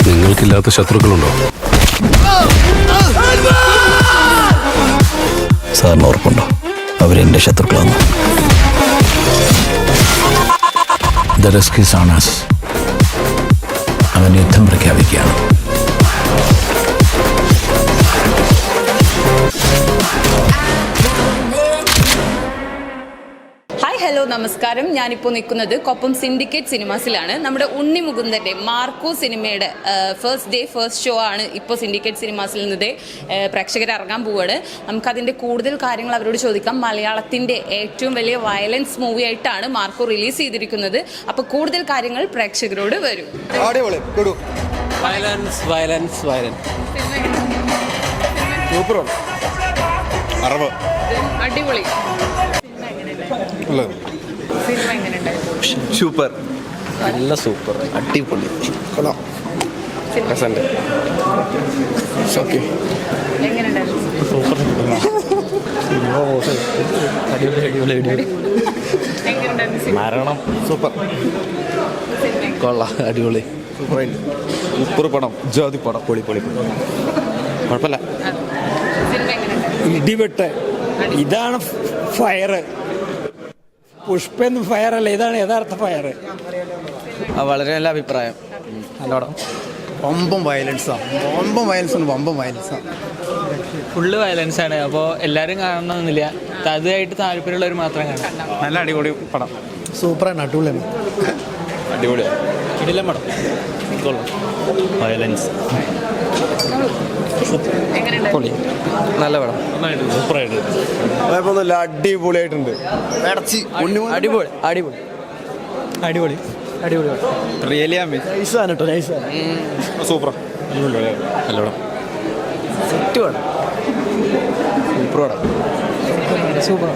നിങ്ങൾക്കില്ലാത്ത ശത്രുക്കളുണ്ടോ? സാറിന് ഉറപ്പുണ്ടോ അവരെന്റെ ശത്രുക്കളാണ്? അവൻ യുദ്ധം പ്രഖ്യാപിക്കുകയാണ്. ഹലോ നമസ്കാരം. ഞാനിപ്പോൾ നിൽക്കുന്നത് കൊപ്പം സിൻഡിക്കേറ്റ് സിനിമാസിലാണ്. നമ്മുടെ ഉണ്ണി മുകുന്ദൻ്റെ മാർക്കോ സിനിമയുടെ ഫസ്റ്റ് ഡേ ഫസ്റ്റ് ഷോ ആണ് ഇപ്പോൾ സിൻഡിക്കേറ്റ് സിനിമാസിൽ നിന്നേ പ്രേക്ഷകർ ഇറങ്ങാൻ പോവുകയാണ്. നമുക്കതിൻ്റെ കൂടുതൽ കാര്യങ്ങൾ അവരോട് ചോദിക്കാം. മലയാളത്തിൻ്റെ ഏറ്റവും വലിയ വയലൻസ് മൂവി ആയിട്ടാണ് മാർക്കോ റിലീസ് ചെയ്തിരിക്കുന്നത്. അപ്പോൾ കൂടുതൽ കാര്യങ്ങൾ പ്രേക്ഷകരോട് വരും. അടിപൊളി. സൂപ്പർ, നല്ല സൂപ്പർ, അടിപൊളി, മരണം സൂപ്പർ, കൊള്ളാം, അടിപൊളി, സൂപ്പറായിട്ട്, സൂപ്പർ പടം, ജാതി പടം, പൊളി പൊളി, കുഴപ്പമില്ല. ഇടിവെട്ട്, ഇതാണ് ഫയർ. പുഷ്പെന്ന് ഫയർ അല്ല, ഇതാണ് യഥാർത്ഥ ഫയർ. വളരെ നല്ല അഭിപ്രായം. നല്ല പടം. വമ്പം വയലൻസാണ്, ഫുള്ള് വയലൻസ് ആണ്. അപ്പോൾ എല്ലാവരും കാണണമെന്നില്ല, അതുമായിട്ട് താല്പര്യമുള്ളവർ മാത്രം കാണാം. നല്ല അടിപൊളി പടം, സൂപ്പറാണ്, അടിപൊളിയാണ്, അടിപൊളിയാണ്, ഇടില്ല പടം, വയലൻസ് പൊളി, നല്ല പടം, സൂപ്പറായിട്ട്, കുഴപ്പമൊന്നുമില്ല, അടിപൊളിയായിട്ടുണ്ട്, അടിപൊളി അടിപൊളി അടിപൊളി അടിപൊളി റിയലി നൈസാണ് കേട്ടോ, നൈസാണ്, സൂപ്പർ, നല്ല പടം, സെറ്റ് പടം, സൂപ്പർ പടം, സൂപ്പർ.